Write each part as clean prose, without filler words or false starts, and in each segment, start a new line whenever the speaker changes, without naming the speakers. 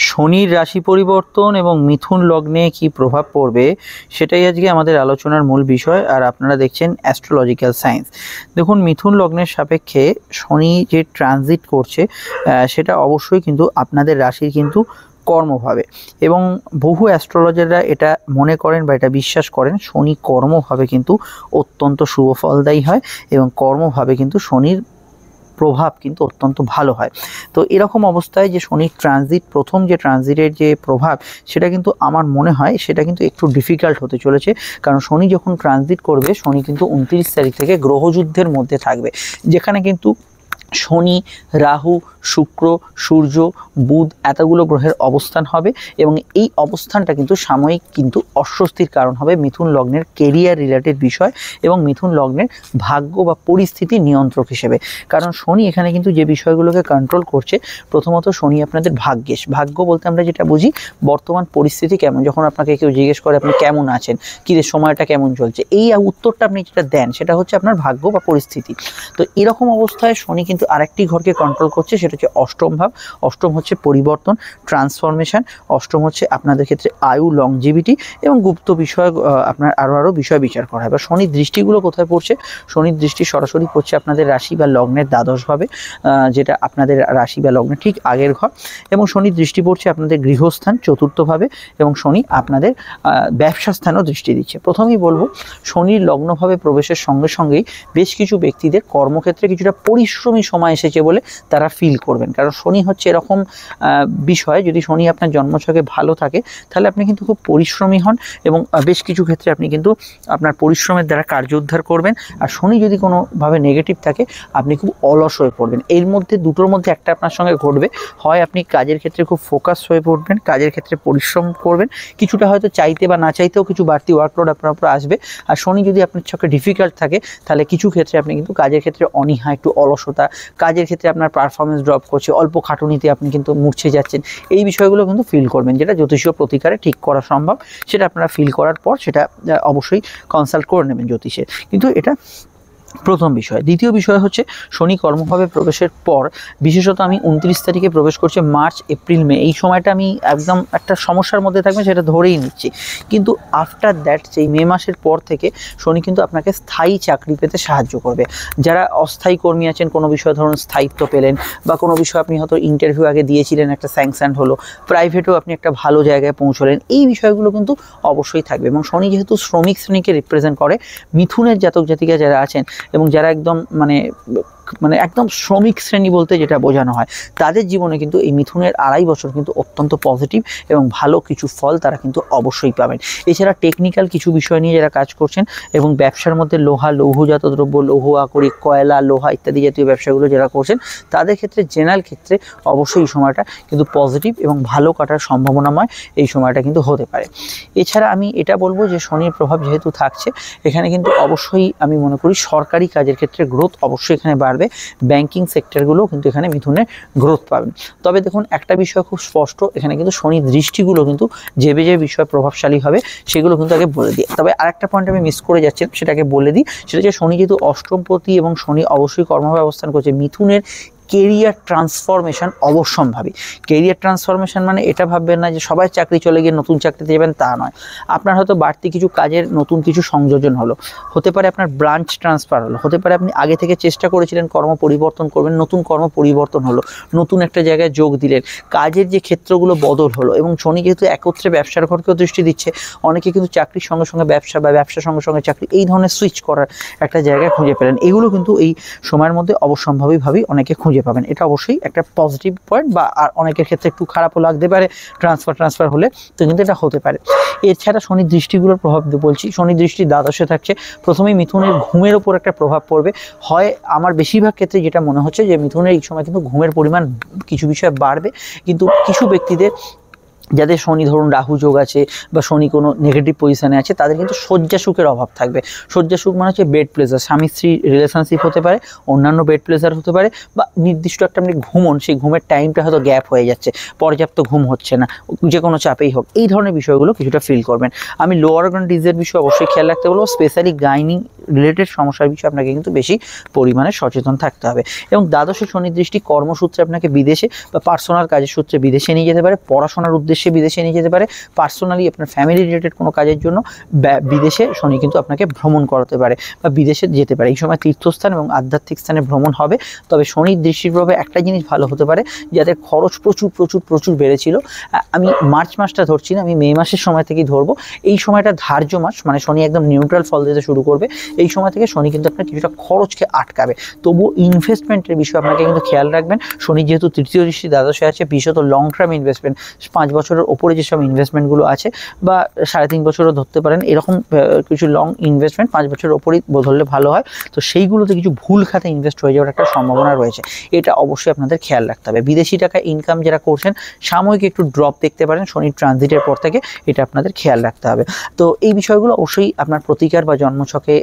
শনির রাশি পরিবর্তন এবং মিথুন লগ্নে কি প্রভাব পড়বে সেটাই আজকে আমাদের আলোচনার মূল বিষয়। আর আপনারা দেখছেন অ্যাস্ট্রোলজিক্যাল সায়েন্স। দেখুন, মিথুন লগ্নের সাপেক্ষে শনি যে ট্রানজিট করছে সেটা অবশ্যই কিন্তু আপনাদের রাশির কিন্তু কর্মভাবে, এবং বহু অ্যাস্ট্রোলজাররা এটা মনে করেন বা এটা বিশ্বাস করেন শনি কর্মভাবে কিন্তু অত্যন্ত শুভ ফলদায়ী হয় এবং কর্মভাবে কিন্তু শনির প্রভাব কিন্তু অত্যন্ত ভালো হয়। তো এরকম অবস্থায় যে শনির ট্রানজিট, প্রথম যে ট্রানজিটের যে প্রভাব সেটা কিন্তু আমার মনে হয় সেটা কিন্তু একটু ডিফিকাল্ট হতে চলেছে। কারণ শনি যখন ট্রানজিট করবে, শনি কিন্তু 29 তারিখ থেকে গ্রহযুদ্ধের মধ্যে থাকবে, যেখানে কিন্তু শনি, রাহু, শুক্র, সূর্য, বুধ এতগুলো গ্রহের অবস্থান হবে এবং এই অবস্থানটা কিন্তু সাময়িক কিন্তু অস্বস্তির কারণ হবে মিথুন লগ্নের কেরিয়ার রিলেটেড বিষয় এবং মিথুন লগ্নের ভাগ্য বা পরিস্থিতি নিয়ন্ত্রক হিসেবে। কারণ শনি এখানে কিন্তু যে বিষয়গুলোকে কন্ট্রোল করছে, প্রথমত শনি আপনাদের ভাগ্যেশ। ভাগ্য বলতে আমরা যেটা বুঝি বর্তমান পরিস্থিতি কেমন, যখন আপনাকে কেউ জিজ্ঞেস করে আপনি কেমন আছেন, কী রে সময়টা কেমন চলছে, এই উত্তরটা আপনি যেটা দেন সেটা হচ্ছে আপনার ভাগ্য বা পরিস্থিতি। তো এরকম অবস্থায় শনি কিন্তু আরেকটি ঘরকে কন্ট্রোল করছে, সেটা হচ্ছে অষ্টম ভাব। অষ্টম হচ্ছে পরিবর্তন, ট্রান্সফরমেশন। অষ্টম হচ্ছে আপনাদের ক্ষেত্রে আয়ু, লংজিভিটি এবং গুপ্ত বিষয়, আপনার আরও বিষয় বিচার করা হয়। বা শনির দৃষ্টিগুলো কোথায় পড়ছে? শনির দৃষ্টি সরাসরি পড়ছে আপনাদের রাশি বা লগ্নের দ্বাদশভাবে, যেটা আপনাদের রাশি বা লগ্নের ঠিক আগের ঘর, এবং শনির দৃষ্টি পড়ছে আপনাদের গৃহস্থান চতুর্থভাবে, এবং শনি আপনাদের ব্যবসা স্থানও দৃষ্টি দিচ্ছে। প্রথমেই বলবো, শনির লগ্নভাবে প্রবেশের সঙ্গে সঙ্গেই বেশ কিছু ব্যক্তিদের কর্মক্ষেত্রে কিছুটা পরিশ্রমী সময় এসেছে বলে তারা ফিল করবেন। কারণ শনি হচ্ছে এরকম বিষয়, যদি শনি আপনার জন্মছকে ভালো থাকে তাহলে আপনি কিন্তু খুব পরিশ্রমী হন এবং বেশ কিছু ক্ষেত্রে আপনি কিন্তু আপনার পরিশ্রমের দ্বারা কার্য উদ্ধার করবেন। আর শনি যদি কোনোভাবে নেগেটিভ থাকে আপনি খুব অলস হয়ে পড়বেন। এর মধ্যে দুটোর মধ্যে একটা আপনার সঙ্গে ঘটবে, হয় আপনি কাজের ক্ষেত্রে খুব ফোকাস হয়ে পড়বেন, কাজের ক্ষেত্রে পরিশ্রম করবেন, কিছুটা হয়তো চাইতে বা না চাইতেও কিছু বাড়তি ওয়ার্কলোড আপনার উপর আসবে। আর শনি যদি আপনার ছকে ডিফিকাল্ট থাকে তাহলে কিছু ক্ষেত্রে আপনি কিন্তু কাজের ক্ষেত্রে অনীহা, একটু অলসতা, কাজের ক্ষেত্রে আপনার পারফরমেন্স ড্রপ করছে, অল্প খাটুনিতে আপনি কিন্তু মূর্ছে যাচ্ছেন, এই বিষয়গুলো কিন্তু ফিল করবেন, যেটা জ্যোতিষীয় প্রতিকারে ঠিক করা সম্ভব। সেটা আপনারা ফিল করার পর সেটা অবশ্যই কনসাল্ট করে নেবেন জ্যোতিষের। কিন্তু এটা প্রথম বিষয়। দ্বিতীয় বিষয় হচ্ছে শনি কর্মভাবে প্রবেশের পর, বিশেষত আমি 29 তারিখে প্রবেশ করছে, মার্চ, এপ্রিল, মে, এই সময়টা আমি একদম একটা সমস্যার মধ্যে থাকবে সেটা ধরেই নিচ্ছি। কিন্তু আফটার দ্যাট, সেই মে মাসের পর থেকে শনি কিন্তু আপনাকে স্থায়ী চাকরি পেতে সাহায্য করবে। যারা অস্থায়ী কর্মী আছেন, কোনো বিষয়ে ধরুন স্থায়িত্ব পেলেন, বা কোনো বিষয়ে আপনি হয়তো ইন্টারভিউ আগে দিয়েছিলেন, একটা স্যাংশন হলো, প্রাইভেটেও আপনি একটা ভালো জায়গায় পৌঁছলেন, এই বিষয়গুলো কিন্তু অবশ্যই থাকবে। এবং শনি যেহেতু শ্রমিক শ্রেণীকে রিপ্রেজেন্ট করে, মিথুনের জাতক জাতিকা যারা আছেন এবং যারা একদম মানে একদম শ্রমিক শ্রেণী বলতে যেটা বোঝানো হয়, তাদের জীবনে কিন্তু এই মিথুনের 2.5 বছর কিন্তু অত্যন্ত পজিটিভ এবং ভালো কিছু ফল তারা কিন্তু অবশ্যই পাবেন। এছাড়া টেকনিক্যাল কিছু বিষয় নিয়ে যারা কাজ করছেন এবং ব্যবসার মধ্যে লোহা, লৌহজাত দ্রব্য, লৌহ আকরিক, কয়লা, লোহা ইত্যাদি জাতীয় ব্যবসাগুলো যারা করছেন, তাদের ক্ষেত্রে জেনারেল ক্ষেত্রে অবশ্যই এই সময়টা কিন্তু পজিটিভ এবং ভালো কাটার সম্ভাবনাময় এই সময়টা কিন্তু হতে পারে। এছাড়া আমি এটা বলবো যে শনির প্রভাব যেহেতু থাকছে, এখানে কিন্তু অবশ্যই আমি মনে করি সরকারি কাজের ক্ষেত্রে গ্রোথ অবশ্যই এখানে বাড়বে। ব্যাংকিং সেক্টরগুলো কিন্তু এখানে মিথুনের গ্রোথ পাবেন। তবে দেখুন, একটা বিষয় খুব স্পষ্ট, এখানে কিন্তু শনি দৃষ্টিগুলো কিন্তু যে বিষয় প্রভাবশালী হবে সেগুলো কিন্তু আগে বলে দিই। তবে আরেকটা পয়েন্ট আমি মিস করে যাচ্ছি, সেটাকে বলে দিই। সেটা হচ্ছে শনি যেহেতু অষ্টমপতি এবং শনি অবশ্যই কর্মভাবে অবস্থান করছে, মিথুনের কেরিয়ার ট্রান্সফরমেশন অবশ্যম্ভাবী। কেরিয়ার ট্রান্সফরমেশন মানে এটা ভাববেন না যে সবাই চাকরি চলে গিয়ে নতুন চাকরিতে যাবেন, তা নয়। আপনার হয়তো বাড়তি কিছু কাজের নতুন কিছু সংযোজন হলো, হতে পারে আপনার ব্রাঞ্চ ট্রান্সফার হলো, হতে পারে আপনি আগে থেকে চেষ্টা করেছিলেন কর্ম পরিবর্তন করবেন, নতুন কর্ম পরিবর্তন হলো, নতুন একটা জায়গায় যোগ দিলেন, কাজের যে ক্ষেত্রগুলো বদল হলো। এবং শনি যেহেতু একত্রে ব্যবসার ঘরকেও দৃষ্টি দিচ্ছে, অনেকে কিন্তু চাকরির সঙ্গে সঙ্গে ব্যবসা বা ব্যবসার সঙ্গে সঙ্গে চাকরি, এই ধরনের সুইচ করার একটা জায়গায় খুঁজে পেলেন। এগুলো কিন্তু এই সময়ের মধ্যে অবশ্যম্ভাবীভাবেই অনেকে খুঁজে পাবেন। এটা অবশ্যই একটা পজিটিভ পয়েন্ট, বা আর অনেকের ক্ষেত্রে একটু খারাপও লাগতে পারে ট্রান্সফার হলে, তো কিন্তু এটা হতে পারে। এছাড়া শনির দৃষ্টিগুলোর প্রভাব বলছি, শনির দৃষ্টি দ্বাদশে থাকছে, প্রথমেই মিথুনের ঘুমের ওপর একটা প্রভাব পড়বে। হয় আমার বেশিরভাগ ক্ষেত্রে যেটা মনে হচ্ছে যে মিথুনের এই সময় কিন্তু ঘুমের পরিমাণ কিছু বিষয়ে বাড়বে, কিন্তু কিছু ব্যক্তিদের যাদের শনি ধরুন রাহু যোগ আছে বা শনি কোনো নেগেটিভ পজিশানে আছে, তাদের কিন্তু শয্যা সুখের অভাব থাকবে। শয্যা সুখ মানে হচ্ছে বেড প্লেজার, স্বামী স্ত্রী রিলেশনশিপ হতে পারে, অন্যান্য বেড প্লেজার হতে পারে, বা নির্দিষ্ট একটা আপনি ঘুমন, সেই ঘুমের টাইমটা হয়তো গ্যাপ হয়ে যাচ্ছে, পর্যাপ্ত ঘুম হচ্ছে না, যে কোনো চাপেই হোক, এই ধরনের বিষয়গুলো কিছুটা ফিল করবেন। আমি লোয়ার অর্গান ডিজিজের বিষয়ে অবশ্যই খেয়াল রাখতে বলবো, স্পেশালি গাইনি রিলেটেড সমস্যার বিষয়ে আপনাকে কিন্তু বেশি পরিমাণে সচেতন থাকতে হবে। এবং দ্বাদশে শনির দৃষ্টি কর্মসূত্রে আপনাকে বিদেশে বা পার্সোনাল কাজের সূত্রে বিদেশে নিয়ে যেতে পারে, পড়াশোনার উদ্দেশ্যে বিদেশে নিয়ে যেতে পারে, পার্সোনালি আপনার ফ্যামিলি রিলেটেড কোনো কাজের জন্য বিদেশে শনি কিন্তু আপনাকে ভ্রমণ করাতে পারে বা বিদেশে যেতে পারে। এই সময় তীর্থস্থান এবং আধ্যাত্মিক স্থানে ভ্রমণ হবে। তবে শনির দৃষ্টির প্রভাবে একটা জিনিস ভালো হতে পারে, যাদের খরচ প্রচুর প্রচুর প্রচুর বেড়েছিল, আমি মার্চ মাসটা ধরছি না, আমি মে মাসের সময় থেকেই ধরবো। এই সময়টা ধার্য মাস, মানে শনি একদম নিউট্রাল ফল দিতে শুরু করবে। এই সময় থেকে শনি কিন্তু আপনার কিছুটা খরচকে আটকাবে। তবুও ইনভেস্টমেন্টের বিষয়ে আপনাকে কিন্তু খেয়াল রাখবেন। শনি যেহেতু তৃতীয় দৃষ্টি দ্বাদশে আছে, বিশেষত লং টার্ম ইনভেস্টমেন্ট, 5 বছরের ওপরে যেসব ইনভেস্টমেন্টগুলো আছে বা 3.5 বছরও ধরতে পারেন, এরকম কিছু লং ইনভেস্টমেন্ট 5 বছরের ওপরেই ধরলে ভালো হয়। তো সেইগুলোতে কিছু ভুল খাতে ইনভেস্ট হয়ে যাওয়ার একটা সম্ভাবনা রয়েছে, এটা অবশ্যই আপনাদের খেয়াল রাখতে হবে। বিদেশি টাকা ইনকাম যারা করছেন, সাময়িক একটু ড্রপ দেখতে পারেন শনির ট্রানজিটের পর থেকে, এটা আপনাদের খেয়াল রাখতে হবে। তো এই বিষয়গুলো অবশ্যই আপনার প্রতিকার বা জন্মছকে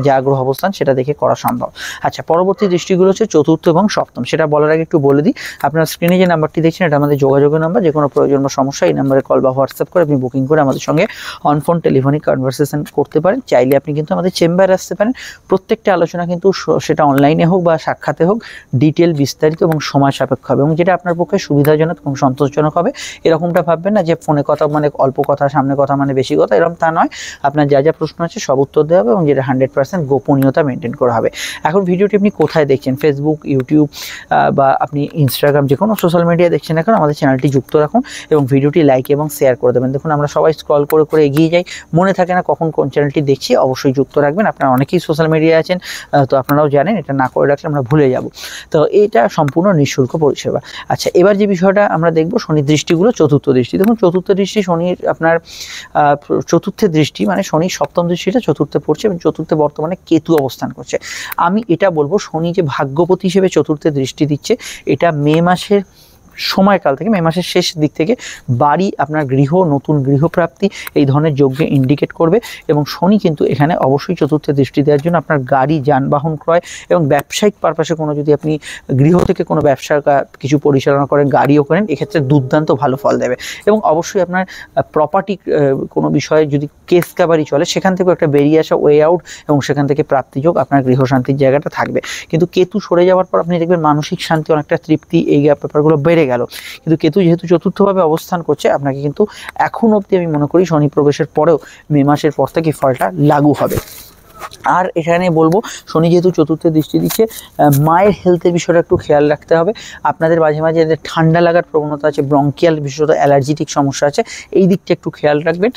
যা গ্রহ অবস্থান সেটা দেখে করা সম্ভব। আচ্ছা, পরবর্তী দৃষ্টিগুলো হচ্ছে চতুর্থ এবং সপ্তম। সেটা বলার আগে একটু বলে দিই, আপনার স্ক্রিনে যে নাম্বারটি দেখছেন এটা আমাদের যোগাযোগের নাম্বার। যে কোনো প্রয়োজন বা সমস্যা এই নাম্বারে কল বা হোয়াটসঅ্যাপ করে আপনি বুকিং করে আমাদের সঙ্গে অন ফোন টেলিফোনিক কনভারসেশন করতে পারেন। চাইলে আপনি কিন্তু আমাদের চেম্বারে আসতে পারেন। প্রত্যেকটা আলোচনা কিন্তু সেটা অনলাইনে হোক বা সাক্ষাতে হোক, ডিটেল, বিস্তারিত এবং সময় সাপেক্ষ হবে, এবং যেটা আপনার পক্ষে সুবিধাজনক এবং সন্তোষজনক হবে। এরকমটা ভাববেন না যে ফোনে কথা মানে অল্প কথা, সামনে কথা মানে বেশি কথা, এরকম তা নয়। আপনার যা যা প্রশ্ন আছে সব উত্তর দেওয়া হবে এবং যেটা 100% গোপনীয়তা মেনটেন করা হবে। এখন ভিডিওটি আপনি কোথায় দেখছেন, ফেসবুক, ইউটিউব বা আপনি ইনস্টাগ্রাম, যে কোনো সোশ্যাল মিডিয়া দেখছেন এখন, আমাদের চ্যানেলটি যুক্ত রাখুন এবং ভিডিওটি লাইক এবং শেয়ার করে দেবেন। দেখুন আমরা সবাই স্ক্রল করে করে এগিয়ে যাই, মনে থাকে না কখন কোন চ্যানেলটি দেখছি। অবশ্যই যুক্ত রাখবেন। আপনারা অনেকেই সোশ্যাল মিডিয়ায় আছেন, তো আপনারাও জানেন, এটা না করে রাখলে আমরা ভুলে যাব। তো এটা সম্পূর্ণ নিঃশুল্ক পরিষেবা। আচ্ছা, এবার যে বিষয়টা আমরা দেখবো, শনির দৃষ্টিগুলো চতুর্থ দৃষ্টি। দেখুন চতুর্থ দৃষ্টি শনির আপনার চতুর্থের দৃষ্টি, মানে শনির সপ্তম দৃষ্টিটা চতুর্থে পড়ছে এবং চতুর্থে বর্তমানে কেতু অবস্থান করছে। আমি এটা বলবো, শনি যে ভাগ্যপতি হিসেবে চতুর্থে দৃষ্টি দিচ্ছে, এটা মে মাসের সময়কাল থেকে, মে মাসের শেষ দিক থেকে বাড়ি, আপনার গৃহ, নতুন গৃহপ্রাপ্তি এই ধরনের যোগ্যে ইন্ডিকেট করবে। এবং শনি কিন্তু এখানে অবশ্যই চতুর্থে দৃষ্টি দেওয়ার জন্য আপনার গাড়ি, যানবাহন ক্রয় এবং ব্যবসায়িক পারপাসে কোনো, যদি আপনি গৃহ থেকে কোনো ব্যবসা কিছু পরিচালনা করেন, গাড়িও করেন, এক্ষেত্রে দুর্দান্ত ভালো ফল দেবে। এবং অবশ্যই আপনার প্রপার্টি কোনো বিষয়ে যদি কেস কাবারি চলে, সেখান থেকেও একটা বেরিয়ে আসা, ওয়ে আউট, এবং সেখান থেকে প্রাপ্তিযোগ, আপনার গৃহশান্তির জায়গাটা থাকবে। কিন্তু কেতু সরে যাওয়ার পর আপনি দেখবেন মানসিক শান্তি, অনেকটা তৃপ্তি, এই ব্যাপারগুলো বেড়ে গেল। কিন্তু কেতু যেহেতু চতুর্থভাবে অবস্থান করছে, আপনাকে কিন্তু এখন অবধি আমি মনে করি শনি প্রবেশের পরেও মে মাসের পর থেকে ফলটা লাগু হবে। আর এখানে বলবো, শনি যেহেতু চতুর্থে দৃষ্টি দিচ্ছে, মায়ের হেলথের বিষয়টা একটু খেয়াল রাখতে হবে। আপনাদের মাঝে মাঝে যাদের ঠান্ডা লাগার প্রবণতা আছে, ব্রঙ্কিয়াল, বিশেষত অ্যালার্জিটিক সমস্যা আছে, এই দিকটা একটু খেয়াল রাখবেন।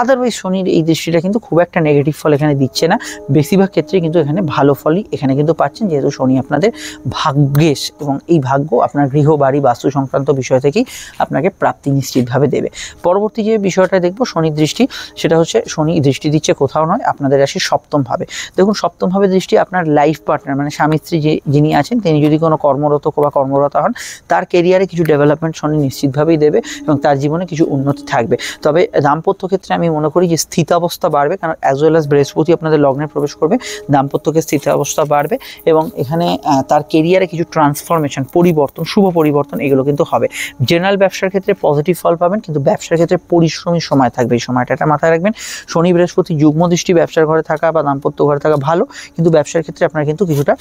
আদারওয়াইজ শনির এই দৃষ্টিটা কিন্তু খুব একটা নেগেটিভ ফল এখানে দিচ্ছে না, বেশিরভাগ ক্ষেত্রে কিন্তু এখানে ভালো ফলই এখানে কিন্তু পাচ্ছেন, যেহেতু শনি আপনাদের ভাগ্যেশ, এবং এই ভাগ্য আপনার গৃহ, বাড়ি, বাস্তু সংক্রান্ত বিষয় থেকেই আপনাকে প্রাপ্তি নিশ্চিতভাবে দেবে। পরবর্তী যে বিষয়টা দেখবো শনির দৃষ্টি, সেটা হচ্ছে শনি দৃষ্টি দিচ্ছে কোথাও নয়, আপনাদের রাশি সপ্তম ভাবে। দেখুন সপ্তম ভাবে দৃষ্টি আপনার লাইফ পার্টনার, মানে স্বামী স্ত্রী যিনি আছেন, তিনি যদি কোনো কর্মরত বা কর্মরতা হন, তার কেরিয়ারে কিছু ডেভেলপমেন্ট শনি নিশ্চিতভাবেই দেবে এবং তার জীবনে কিছু উন্নতি থাকবে। তবে দাম্পত্য ক্ষেত্রে আমি মনে করি যে স্থিতাবস্থা বাড়বে, কারণ অ্যাজ ওয়েল অ্যাজ বৃহস্পতি আপনাদের লগ্নে প্রবেশ করবে, দাম্পত্যকে স্থিতাবস্থা বাড়বে এবং এখানে তার কেরিয়ারে কিছু ট্রান্সফরমেশন, পরিবর্তন, শুভ পরিবর্তন, এগুলো কিন্তু হবে। জেনারেল ব্যবসার ক্ষেত্রে পজিটিভ ফল পাবেন, কিন্তু ব্যবসার ক্ষেত্রে পরিশ্রমী সময় থাকবে, এই সময়টা মাথায় রাখবেন। শনি বৃহস্পতি যুগ্ম দৃষ্টি ব্যবসার ঘরে থাকা বা দাম্পত্য ঘরে থাকা ভালো, কিন্তু ব্যবসার ক্ষেত্রে আপনার কিন্তু কিছুটা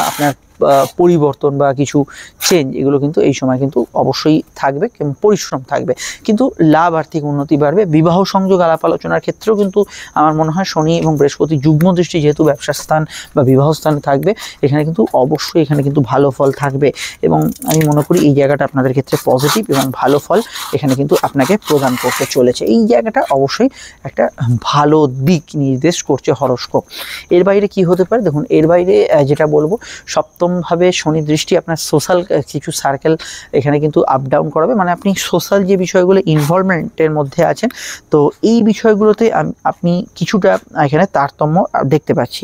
আপনার পরিবর্তন বা কিছু চেঞ্জ, এগুলো কিন্তু এই সময় কিন্তু অবশ্যই থাকবে এবং পরিশ্রম থাকবে, কিন্তু লাভ, আর্থিক উন্নতি বাড়বে। বিবাহ সংযোগ, আলাপ আলোচনার ক্ষেত্রেও কিন্তু আমার মনে হয় শনি এবং বৃহস্পতি যুগ্ম দৃষ্টি যেহেতু ব্যবসা স্থান বা বিবাহ স্থানে থাকবে, এখানে কিন্তু অবশ্যই এখানে কিন্তু ভালো ফল থাকবে এবং আমি মনে করি এই জায়গাটা আপনাদের ক্ষেত্রে পজিটিভ এবং ভালো ফল এখানে কিন্তু আপনাকে প্রদান করতে চলেছে। এই জায়গাটা অবশ্যই একটা ভালো দিক নির্দেশ করছে হরোস্কোপ। এর বাইরে কি হতে পারে, দেখুন এর বাইরে যেটা বলবো, সপ্তমভাবে শনি দৃষ্টি আপনার সোশ্যাল কিছু সার্কেল এখানে কিন্তু আপ ডাউন করাবে, মানে আপনি সোশ্যাল যে বিষয়গুলো ইনভলভমেন্টের মধ্যে আছেন, তো এই বিষয়গুলোতে আপনি কিছুটা এখানে তারতম্য দেখতে পাচ্ছি।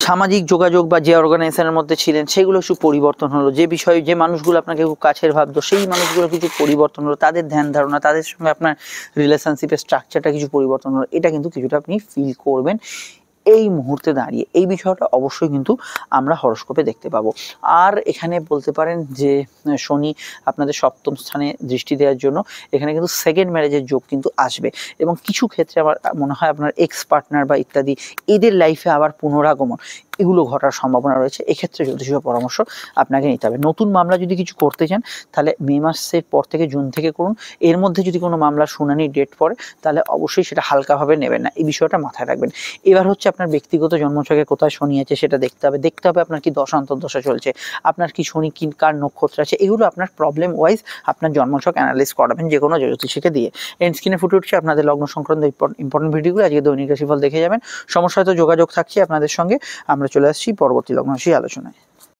সামাজিক যোগাযোগ বা যে অর্গানাইজেশনের মধ্যে ছিলেন সেগুলো একটু পরিবর্তন হলো, যে বিষয়ে যে মানুষগুলো আপনাকে খুব কাছের ভাবতো সেই মানুষগুলো কিছু পরিবর্তন হলো, তাদের ধ্যান ধারণা, তাদের সঙ্গে আপনার রিলেশনশিপের স্ট্রাকচারটা কিছু পরিবর্তন হলো, এটা কিন্তু কিছুটা আপনি ফিল করবেন এই মুহূর্তে দাঁড়িয়ে এই বিষয়টা অবশ্যই কিন্তু আমরা হরোস্কোপে দেখতে পাবো। আর এখানে বলতে পারেন যে শনি আপনাদের সপ্তম স্থানে দৃষ্টি দেওয়ার জন্য এখানে কিন্তু সেকেন্ড ম্যারেজের যোগ কিন্তু আসবে, এবং কিছু ক্ষেত্রে আমার মনে হয় আপনার এক্স পার্টনার বা ইত্যাদি এদের লাইফে আবার পুনরাগমন এগুলো ঘটার সম্ভাবনা রয়েছে। এক্ষেত্রে জ্যোতিষ পরামর্শ আপনাকে নিতে হবে। নতুন মামলা যদি কিছু করতে চান তাহলে মে মাসের পর থেকে জুন থেকে করুন। এর মধ্যে যদি কোনো মামলার শুনানি ডেট পড়ে তাহলে অবশ্যই সেটা হালকাভাবে নেবেন না, এই বিষয়টা মাথায় রাখবেন। এবার হচ্ছে আপনার ব্যক্তিগত জন্মছকে কোথায় শনি আছে সেটা দেখতে হবে। দেখতে হবে আপনার কি দশা অন্তর্দশা চলছে, আপনার কি শনি কি কার নক্ষত্র আছে, এগুলো আপনার প্রবলেম ওয়াইজ আপনার জন্মছক অ্যানালাইজ করাবেন যে কোনো জ্যোতিষীকে দিয়ে। এন্ড স্ক্রিনে ফুটে উঠছে আপনাদের লগ্ন সংক্রান্ত ইম্পর্টেন্ট ভিডিওগুলো, আজকে দৈনিক রাশিফল দেখে যাবেন। সমস্যা হয়তো যোগাযোগ থাকছে আপনাদের সঙ্গে। আমরা চলে আসছি পরবর্তী লগ্ন রাশি আলোচনায়।